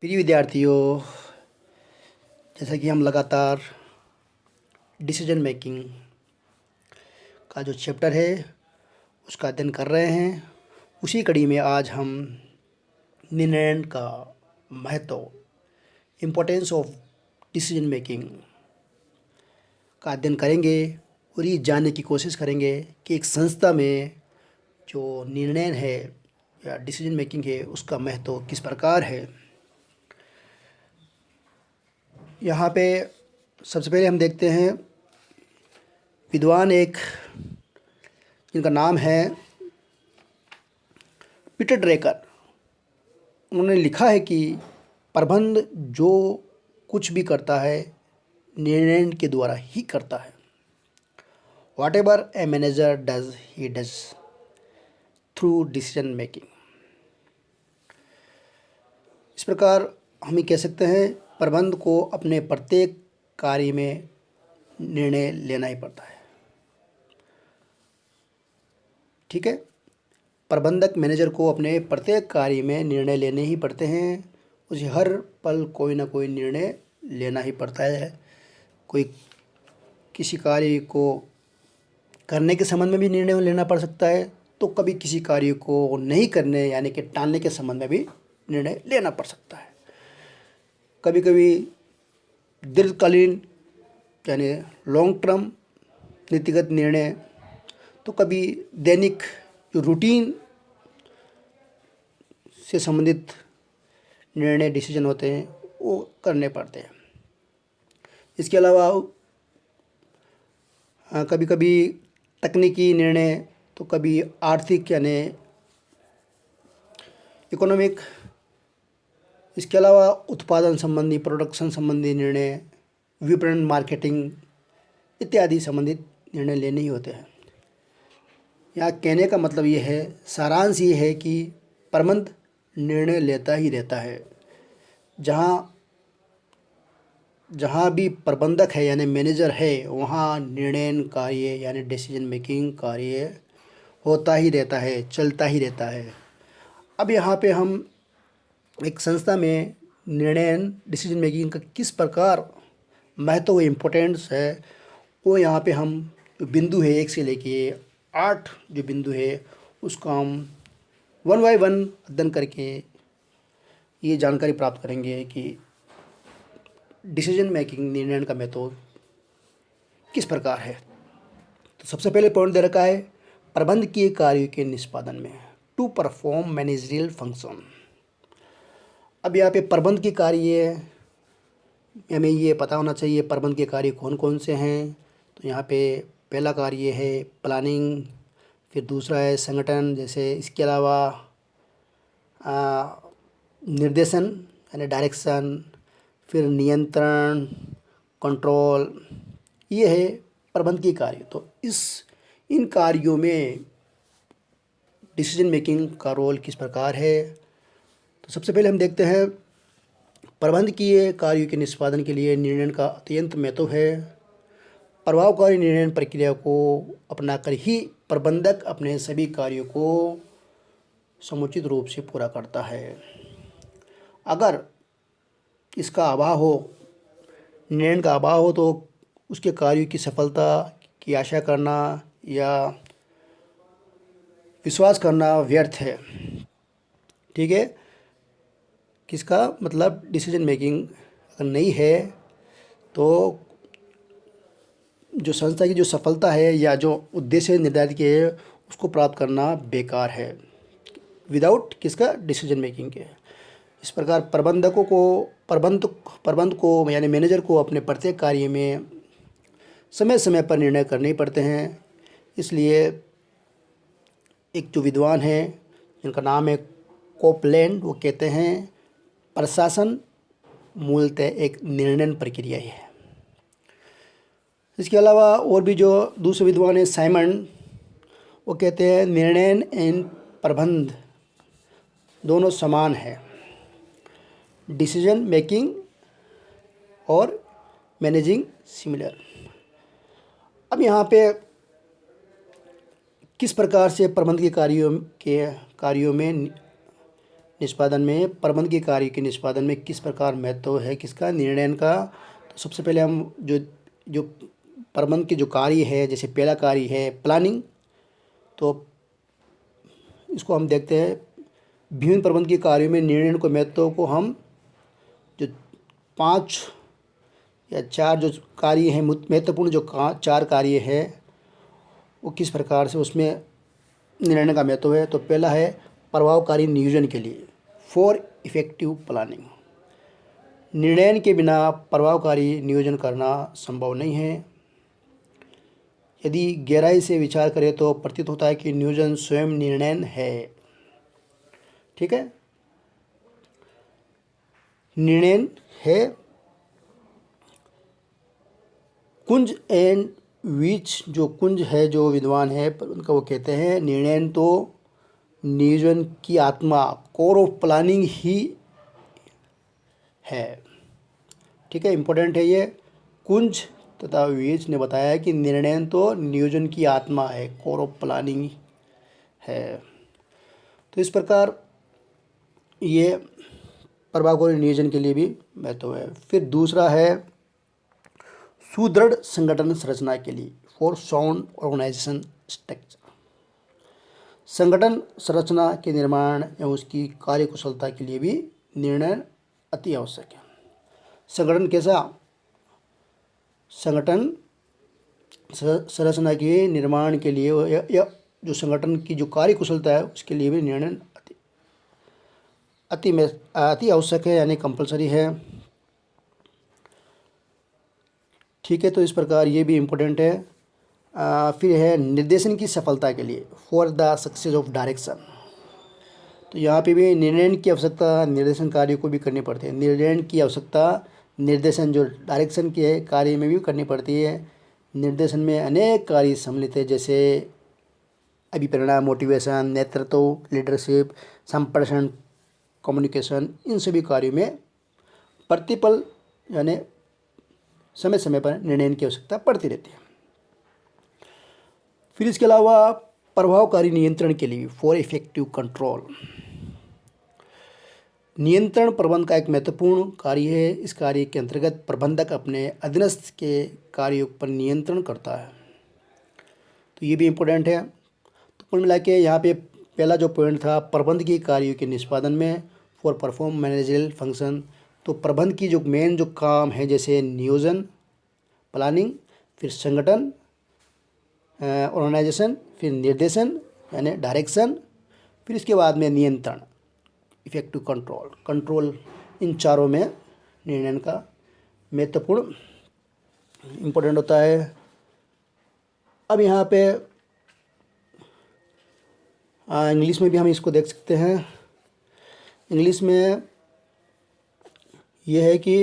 प्रिय विद्यार्थियों, जैसा कि हम लगातार डिसीजन मेकिंग का जो चैप्टर है उसका अध्ययन कर रहे हैं, उसी कड़ी में आज हम निर्णय का महत्व, इम्पोर्टेंस ऑफ डिसीजन मेकिंग का अध्ययन करेंगे और ये जानने की कोशिश करेंगे कि एक संस्था में जो निर्णय है या डिसीजन मेकिंग है उसका महत्व किस प्रकार है। यहाँ पे सबसे पहले हम देखते हैं विद्वान एक, जिनका नाम है पीटर ड्रेकर। उन्होंने लिखा है कि प्रबंध जो कुछ भी करता है निर्णय के द्वारा ही करता है। What ever a manager does he does through decision making. इस प्रकार हम ये कह सकते हैं प्रबंध को अपने प्रत्येक कार्य में निर्णय लेना ही पड़ता है। ठीक है, प्रबंधक मैनेजर को अपने प्रत्येक कार्य में निर्णय लेने ही पड़ते हैं। उसे हर पल कोई ना कोई निर्णय लेना ही पड़ता है। कोई किसी कार्य को करने के संबंध में भी निर्णय लेना पड़ सकता है, तो कभी किसी कार्य को नहीं करने यानी कि टालने के संबंध में भी निर्णय लेना पड़ सकता है। कभी कभी दीर्घकालीन यानी लॉन्ग टर्म नीतिगत निर्णय, तो कभी दैनिक जो रूटीन से संबंधित निर्णय डिसीजन होते हैं वो करने पड़ते हैं। इसके अलावा कभी कभी तकनीकी निर्णय, तो कभी आर्थिक यानी इकोनॉमिक, इसके अलावा उत्पादन संबंधी, प्रोडक्शन संबंधी निर्णय, विपणन, मार्केटिंग इत्यादि संबंधित निर्णय लेने ही होते हैं। यहाँ कहने का मतलब ये है, सारांश ये है कि प्रबंध निर्णय लेता ही रहता है। जहाँ भी प्रबंधक है यानी मैनेजर है, वहाँ निर्णय कार्य यानी डिसीजन मेकिंग कार्य होता ही रहता है, चलता ही रहता है। अब यहाँ पे हम एक संस्था में निर्णय डिसीजन मेकिंग का किस प्रकार महत्व इम्पोर्टेंस है, वो यहाँ पे हम जो बिंदु है 1 से लेके 8 जो बिंदु है उसका हम 1 बाय 1 अध्ययन करके ये जानकारी प्राप्त करेंगे कि डिसीजन मेकिंग निर्णय का महत्व किस प्रकार है। तो सबसे पहले पॉइंट दे रखा है प्रबंधकीय कार्यों के निष्पादन में, टू परफॉर्म मैनेजरियल फंक्शन। अब यहाँ पे प्रबंध के कार्य हमें ये पता होना चाहिए प्रबंध के कार्य कौन कौन से हैं। तो यहाँ पे पहला कार्य है प्लानिंग, फिर दूसरा है संगठन, जैसे इसके अलावा निर्देशन यानी डायरेक्शन, फिर नियंत्रण, कंट्रोल, ये है प्रबंध के कार्य। तो इन कार्यों में डिसीजन मेकिंग का रोल किस प्रकार है। तो सबसे पहले हम देखते हैं प्रबंधकीय कार्यों के निष्पादन के लिए निर्णय का अत्यंत महत्व है। प्रभावकारी निर्णय प्रक्रिया को अपनाकर ही प्रबंधक अपने सभी कार्यों को समुचित रूप से पूरा करता है। अगर इसका अभाव हो, निर्णय का अभाव हो, तो उसके कार्यों की सफलता की आशा करना या विश्वास करना व्यर्थ है। ठीक है, किसका मतलब डिसीजन मेकिंग अगर नहीं है तो जो संस्था की जो सफलता है या जो उद्देश्य निर्धारित किए है उसको प्राप्त करना बेकार है, विदाउट किसका डिसीजन मेकिंग के। इस प्रकार प्रबंध को यानी मैनेजर को अपने प्रत्येक कार्य में समय समय पर निर्णय करने ही पड़ते हैं। इसलिए एक जो विद्वान है जिनका नाम है कोपलैंड, वो कहते हैं प्रशासन मूलतः एक निर्णय प्रक्रिया ही है। इसके अलावा और भी जो दूसरे विद्वान हैं साइमन, वो कहते हैं निर्णय एंड प्रबंध दोनों समान है। डिसीजन मेकिंग और मैनेजिंग सिमिलर। अब यहाँ पे किस प्रकार से प्रबंध के कार्यों में निष्पादन में, प्रबंध के कार्य के निष्पादन में किस प्रकार महत्व है किसका, निर्णय का। तो सबसे पहले हम जो जो प्रबंध के जो कार्य है, जैसे पहला कार्य है प्लानिंग, तो इसको हम देखते हैं। विभिन्न प्रबंध के कार्यों में निर्णय को महत्व को हम जो 5 या 4 जो कार्य हैं, महत्वपूर्ण जो 4 कार्य है वो किस प्रकार से उसमें निर्णय का महत्व है। तो पहला है प्रभावकारी नियोजन के लिए, फॉर इफेक्टिव प्लानिंग। निर्णय के बिना प्रभावकारी नियोजन करना संभव नहीं है। यदि गहराई से विचार करें तो प्रतीत होता है कि नियोजन स्वयं निर्णय है। ठीक है, निर्णय है। कुंज एंड विच, जो कुंज है जो विद्वान है उनका वो कहते हैं निर्णय तो नियोजन की आत्मा, कोर ऑफ प्लानिंग ही है। ठीक है, इम्पोर्टेंट है ये। कुंज तथा विच ने बताया कि निर्णय तो नियोजन की आत्मा है, कोर ऑफ प्लानिंग है। तो इस प्रकार ये प्रभावकारी नियोजन के लिए भी महत्व है। फिर दूसरा है सुदृढ़ संगठन संरचना के लिए, फॉर साउंड ऑर्गेनाइजेशन स्ट्रक्चर। संगठन संरचना के निर्माण एवं उसकी कार्यकुशलता के लिए भी निर्णय अति आवश्यक है। संगठन कैसा, संगठन संरचना के निर्माण के लिए या जो संगठन की जो कार्यकुशलता है उसके लिए भी निर्णय अति आवश्यक है, यानी कंपलसरी है। ठीक है, तो इस प्रकार ये भी इम्पोर्टेंट है। फिर है निर्देशन की सफलता के लिए, for the success of direction. तो यहाँ पे भी निर्णय की आवश्यकता निर्देशन कार्य को भी करनी पड़ती है। निर्णय की आवश्यकता निर्देशन जो डायरेक्शन के कार्य में भी करनी पड़ती है। निर्देशन में अनेक कार्य सम्मिलित है, जैसे अभिप्रेरणा, मोटिवेशन, नेतृत्व, लीडरशिप, संप्रेषण, कम्युनिकेशन। इन सभी कार्यों में प्रतिपल यानी समय समय पर निर्णय की आवश्यकता पड़ती रहती है। फिर इसके अलावा प्रभावकारी नियंत्रण के लिए, फॉर इफेक्टिव कंट्रोल। नियंत्रण प्रबंध का एक महत्वपूर्ण कार्य है। इस कार्य के अंतर्गत प्रबंधक अपने अधीनस्थ के कार्यों पर नियंत्रण करता है। तो ये भी इम्पोर्टेंट है। तो कुल मिला के यहाँ पे पहला जो पॉइंट था प्रबंध के कार्यों के निष्पादन में, फॉर परफॉर्म मैनेजरियल फंक्शन। तो प्रबंध की जो मेन जो काम है, जैसे नियोजन, प्लानिंग, फिर संगठन ऑर्गेनाइजेशन, फिर निर्देशन यानी डायरेक्शन, फिर इसके बाद में नियंत्रण इफेक्टिव कंट्रोल। इन चारों में निर्णय का महत्वपूर्ण इम्पोर्टेंट होता है। अब यहाँ पे इंग्लिश में भी हम इसको देख सकते हैं। इंग्लिश में यह है कि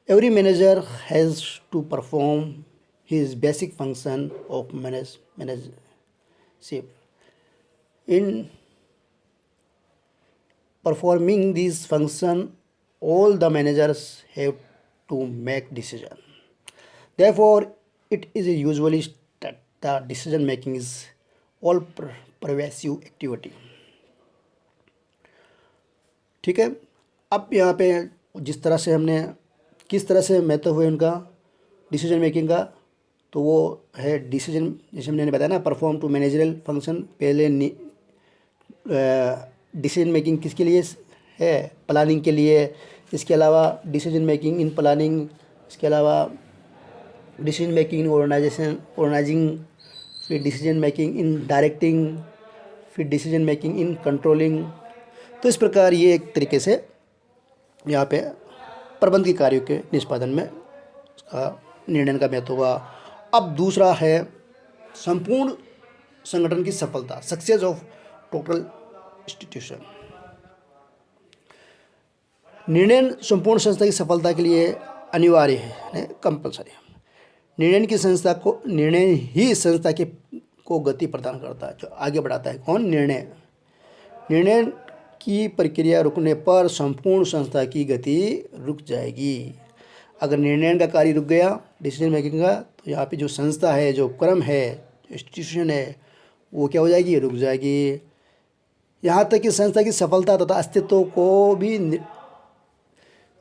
every manager has to perform his basic function of managership. In performing these function, all the managers have to make decision. Therefore, it is usually that the decision making is all pervasive activity. ठीक है, अब यहाँ पे जिस तरह से हमने किस तरह से महत्व हुए उनका डिसीजन मेकिंग का, तो वो है डिसीजन, जैसे मैंने बताया ना, परफॉर्म टू मैनेजरल फंक्शन। पहले डिसीजन मेकिंग किसके लिए है, प्लानिंग के लिए। इसके अलावा डिसीजन मेकिंग इन प्लानिंग, इसके अलावा डिसीजन मेकिंग इन ऑर्गेनाइजिंग, फिर डिसीजन मेकिंग इन डायरेक्टिंग, फिर डिसीजन मेकिंग इन कंट्रोलिंग। तो इस प्रकार ये एक तरीके से यहाँ पे प्रबंध के कार्यों के निष्पादन में उसका निर्णय का महत्व हुआ। अब दूसरा है संपूर्ण संगठन की सफलता, सक्सेस ऑफ टोटल इंस्टीट्यूशन। निर्णय संपूर्ण संस्था की सफलता के लिए अनिवार्य है, कंपलसरी। निर्णय ही संस्था के को गति प्रदान करता है, जो आगे बढ़ाता है। कौन? निर्णय की प्रक्रिया रुकने पर संपूर्ण संस्था की गति रुक जाएगी। अगर निर्णय का कार्य रुक गया, डिसीजन मेकिंग का, तो यहाँ पे जो संस्था है, जो क्रम है, जो इंस्टीट्यूशन है, वो क्या हो जाएगी? रुक जाएगी। यहाँ तक कि संस्था की सफलता तथा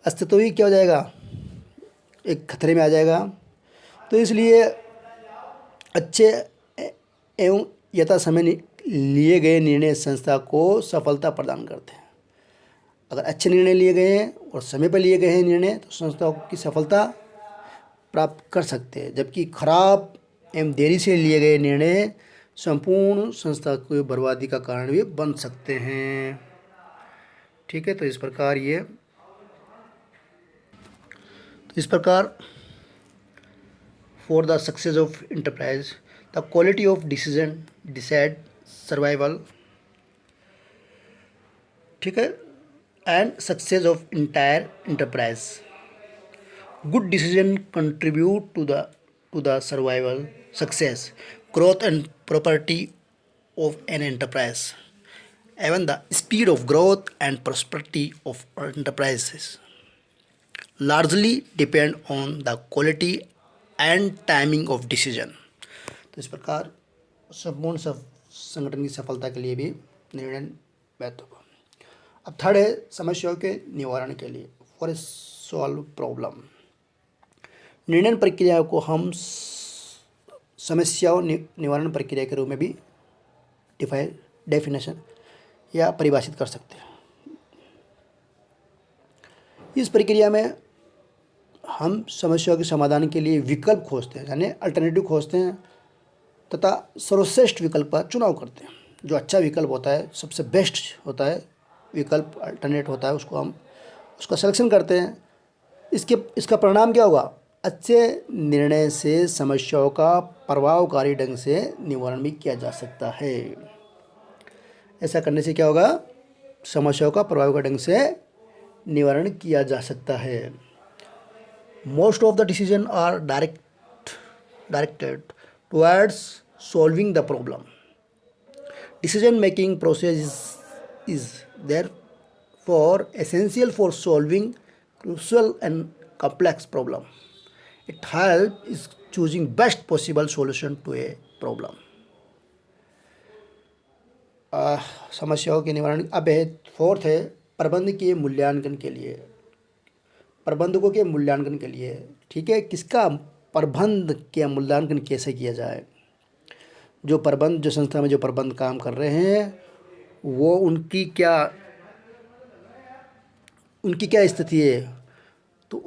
अस्तित्व भी क्या हो जाएगा, एक खतरे में आ जाएगा। तो इसलिए अच्छे एवं यथा समय लिए गए निर्णय संस्था को सफलता प्रदान करते हैं। अगर अच्छे निर्णय लिए गए हैं और समय पर लिए गए हैं निर्णय, तो संस्था की सफलता प्राप्त कर सकते हैं, जबकि खराब एवं देरी से लिए गए निर्णय संपूर्ण संस्था को बर्बादी का कारण भी बन सकते हैं। ठीक है, तो इस प्रकार for the success of enterprise the quality of decision decide survival, ठीक है, and success of entire enterprise. Good decision contribute to the survival, success, growth and property of an enterprise. Even the speed of growth and prosperity of enterprises largely depend on the quality and timing of decision. तो इस प्रकार संपूर्ण संगठन की सफलता के लिए भी निर्णय महत्व होगा। अब थर्ड है समस्याओं के निवारण के लिए, फॉर ए सॉल्व प्रॉब्लम। निर्णय प्रक्रिया को हम समस्याओं निवारण प्रक्रिया के रूप में भी डेफिनेशन या परिभाषित कर सकते हैं। इस प्रक्रिया में हम समस्याओं के समाधान के लिए विकल्प खोजते हैं, यानी अल्टरनेटिव खोजते हैं, तथा सर्वश्रेष्ठ विकल्प का चुनाव करते हैं। जो अच्छा विकल्प होता है, सबसे बेस्ट होता है विकल्प, अल्टरनेट होता है, उसका सिलेक्शन करते हैं। इसका परिणाम क्या होगा? अच्छे निर्णय से समस्याओं का प्रभावकारी ढंग से निवारण भी किया जा सकता है। ऐसा करने से क्या होगा? समस्याओं का प्रभावकारी ढंग से निवारण किया जा सकता है। Most of the decision are directed towards solving the problem. Decision making process is therefore essential for solving crucial and complex problem. It helps is choosing best possible solution to a problem. समस्याओं के निवारण। अब है fourth है प्रबंध के मूल्यांकन के लिए, प्रबंधकों के मूल्यांकन के लिए। ठीक है, किसका प्रबंध के मूल्यांकन कैसे किया जाए? जो संस्था में जो प्रबंध काम कर रहे हैं, वो उनकी क्या स्थिति है, तो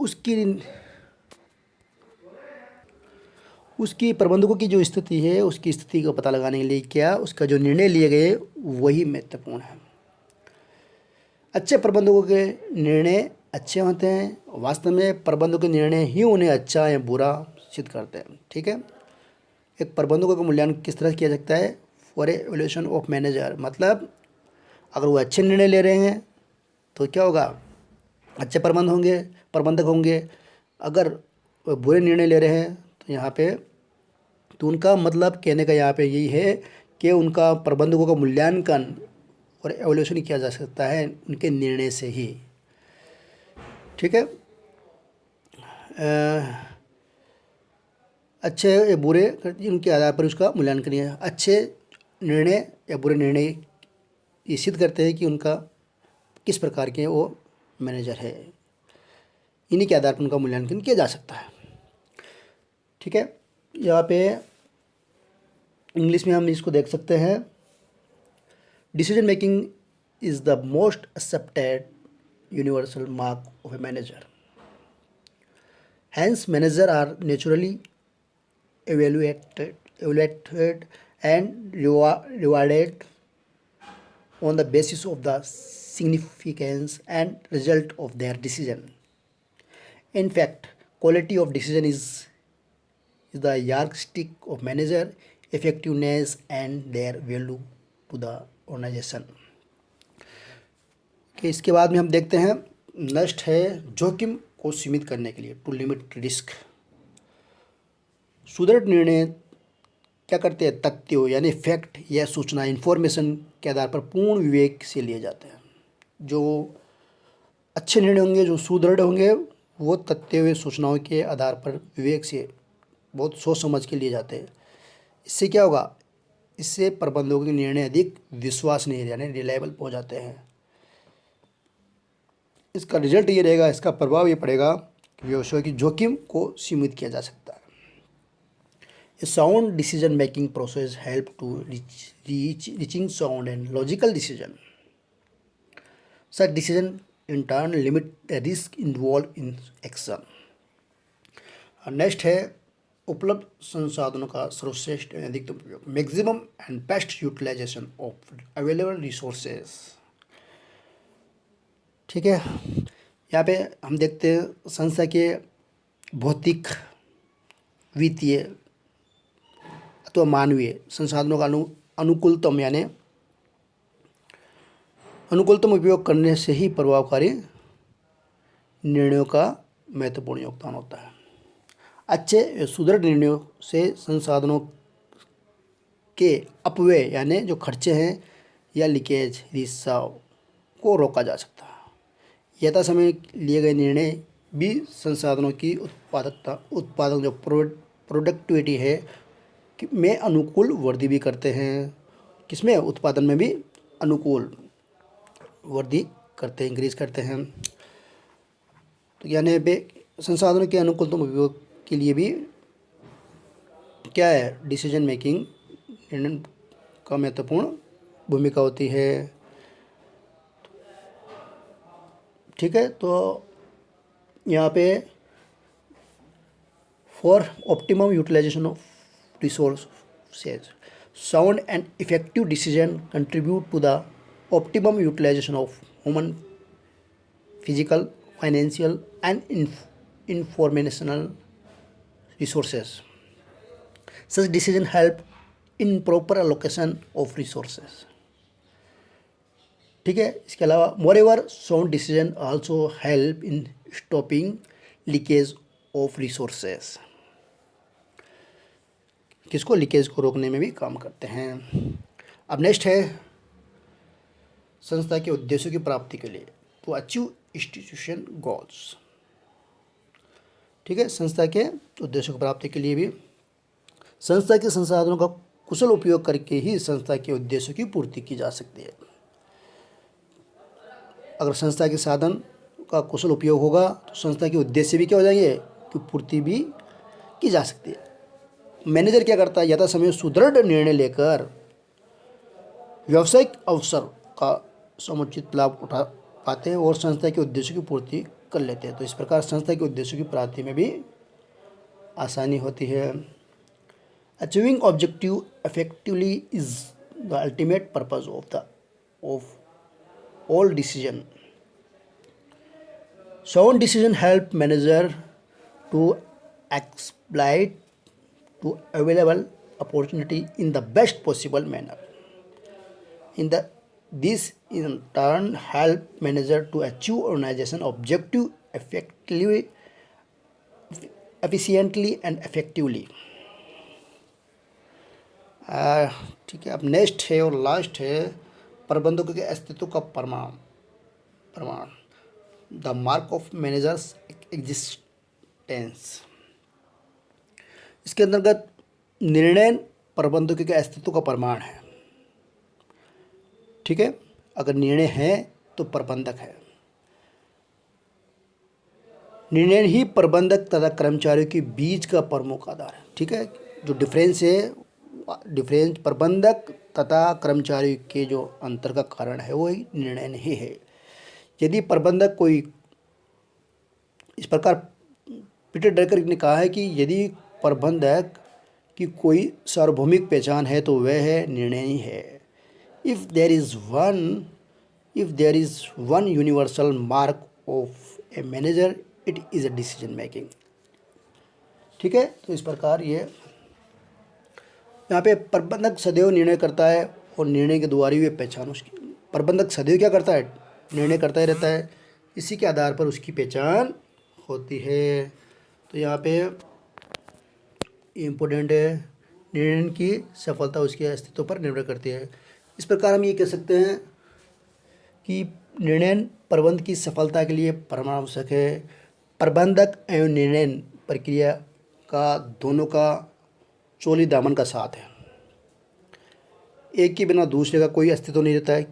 उसकी प्रबंधकों की जो स्थिति है, उसकी स्थिति का पता लगाने के लिए क्या उसका जो निर्णय लिए गए वही महत्वपूर्ण है। अच्छे प्रबंधकों के निर्णय अच्छे होते हैं। वास्तव में प्रबंधकों के निर्णय ही उन्हें अच्छा या बुरा सिद्ध करते हैं। ठीक है, एक प्रबंधकों का मूल्यांकन किस तरह किया जाता है? For a evaluation of manager, मतलब अगर वो अच्छे निर्णय ले रहे हैं तो क्या होगा? अच्छे प्रबंधक होंगे। अगर वो बुरे निर्णय ले रहे हैं तो यहाँ पे तो उनका मतलब कहने का यहाँ पे यही है कि उनका प्रबंधकों का मूल्यांकन और एवोल्यूशन किया जा सकता है उनके निर्णय से ही। ठीक है, अच्छे या बुरे उनके आधार पर उसका मूल्यांकन है। अच्छे निर्णय या बुरे निर्णय ये सिद्ध करते हैं कि उनका किस प्रकार के वो मैनेजर है। इन्हीं के आधार पर उनका मूल्यांकन किया जा सकता है। ठीक है, यहाँ पे इंग्लिश में हम इसको देख सकते हैं। Decision making is the most accepted universal mark of a manager. Hence manager are naturally evaluated and rewarded on the basis of the significance and result of their decision. In fact, quality of decision is the yardstick of manager effectiveness and their value to the organization. कि इसके बाद में हम देखते हैं next है जोखिम को सीमित करने के लिए, टू लिमिट रिस्क। सुदृढ़ निर्णय क्या करते हैं? तथ्यों यानी फैक्ट या सूचना इन्फॉर्मेशन के आधार पर पूर्ण विवेक से लिए जाते हैं। जो अच्छे निर्णय होंगे, जो सुदृढ़ होंगे, वो तथ्यों या सूचनाओं के आधार पर विवेक से बहुत सोच समझ के लिए जाते हैं। इससे क्या होगा? इससे प्रबंधकों के निर्णय अधिक विश्वसनीय यानी रिलायबल हो जाते हैं। इसका रिजल्ट ये रहेगा, इसका प्रभाव ये पड़ेगा कि व्यवसाय की जोखिम को सीमित किया जा सकता है। A sound decision making process help to reaching sound and logical decision. Such decision in turn limit the risk involved in action. और नेक्स्ट है उपलब्ध संसाधनों का सर्वश्रेष्ठ एवं अधिकतम उपयोग, maximum and best utilization of available resources. ठीक है, यहाँ पे हम देखते हैं संस्था के भौतिक, वित्तीय अथवा मानवीय संसाधनों का अनुकूलतम यानी अनुकूलतम उपयोग करने से ही प्रभावकारी निर्णयों का महत्वपूर्ण योगदान होता है। अच्छे सुदृढ़ निर्णयों से संसाधनों के अपव्यय यानी जो खर्चे हैं या लीकेज, रिसाव को रोका जा सकता है। यथा समय लिए गए निर्णय भी संसाधनों की उत्पादक जो प्रोडक्टिविटी है में अनुकूल वृद्धि भी करते हैं। किसमें? उत्पादन में भी अनुकूल वृद्धि करते हैं, इंक्रीज करते हैं। तो यानी संसाधनों के अनुकूलतम उपयोग के लिए भी क्या है, डिसीजन मेकिंग निर्णय का महत्वपूर्ण भूमिका होती है। ठीक है, तो यहाँ पे for optimum utilization of resources, sound and effective decision contribute to the optimum utilization of human, physical, financial and informational resources. Such decision help in proper allocation of resources. ठीक है, इसके अलावा moreover sound decision also help in stopping leakage of resources. किसको? Leakage को रोकने में भी काम करते हैं। अब नेक्स्ट है संस्था के उद्देश्यों की प्राप्ति के लिए, तो अचीव इंस्टीट्यूशन गोल्स। ठीक है, संस्था के उद्देश्यों की प्राप्ति के लिए भी संस्था के संसाधनों का कुशल उपयोग करके ही संस्था के उद्देश्यों की पूर्ति की जा सकती है। अगर संस्था के साधन का कुशल उपयोग होगा तो संस्था के उद्देश्य भी क्या हो जाएंगे कि पूर्ति भी की जा सकती है। मैनेजर क्या करता है? यथा समय सुदृढ़ निर्णय लेकर व्यावसायिक अवसर का समुचित लाभ उठा पाते हैं और संस्था के उद्देश्यों की पूर्ति कर लेते हैं। तो इस प्रकार संस्था के उद्देश्यों की प्राप्ति में भी आसानी होती है। Achieving objective effectively is the ultimate purpose of all decision. Sound decision help manager to exploit to available opportunity in the best possible manner. This in turn help manager to achieve organization objective effectively, efficiently and effectively. ठीक है, अब next है और last है प्रबंधकों के अस्तित्व का प्रमाण, the mark of managers existence. इसके अंतर्गत निर्णय प्रबंधकों के अस्तित्व का प्रमाण है। ठीक है, अगर निर्णय है तो प्रबंधक है। निर्णय ही प्रबंधक तथा कर्मचारियों के बीच का प्रमुख आधार है। ठीक है, जो डिफरेंस प्रबंधक तथा कर्मचारियों के जो अंतर का कारण है वो निर्णय नहीं है। यदि प्रबंधक कोई, इस प्रकार पीटर ड्रकर ने कहा है कि यदि प्रबंधक की कोई सार्वभौमिक पहचान है तो वह है निर्णय ही है। If there is one universal mark of a manager it is a decision making. ठीक है, तो इस प्रकार ये यहाँ पे प्रबंधक सदैव निर्णय करता है और निर्णय के द्वारा ही पहचान उसकी, प्रबंधक सदैव क्या करता है? निर्णय करता ही रहता है, इसी के आधार पर उसकी पहचान होती है। तो यहाँ पे इम्पोर्टेंट है, निर्णय की सफलता उसके अस्तित्व पर निर्भर करती है। इस प्रकार हम ये कह सकते हैं कि निर्णय प्रबंध की सफलता के लिए परमाणु आवश्यक है। प्रबंधक एवं निर्णय प्रक्रिया का दोनों का चोली दामन का साथ है। एक के बिना दूसरे का कोई अस्तित्व नहीं रहता है।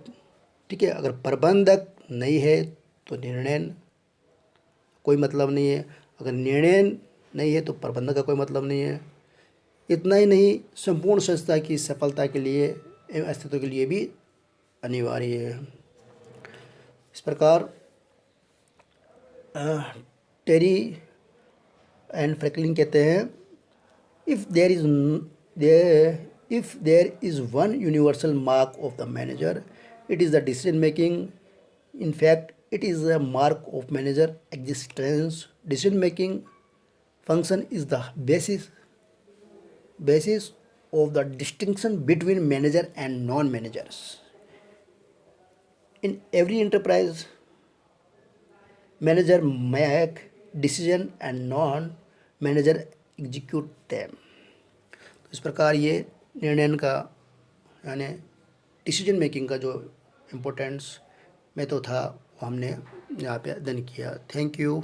ठीक है, अगर प्रबंधक नहीं है तो निर्णय कोई मतलब नहीं है, अगर निर्णय नहीं है तो प्रबंधक का कोई मतलब नहीं है। इतना ही नहीं, संपूर्ण संस्था की सफलता के लिए एवं अस्तित्व के लिए भी अनिवार्य है। इस प्रकार टेरी एंड फ्रैंकलिन कहते हैं, if there is one universal mark of the manager, it is the decision making. In fact, it is a mark of manager existence. Decision making function is the basis of the distinction between manager and non-managers. In every enterprise, manager make decision and non-manager execute them. तो इस प्रकार ये निर्णय का यानी decision making का जो importance में तो था वो हमने यहाँ पे अध्ययन किया। Thank you.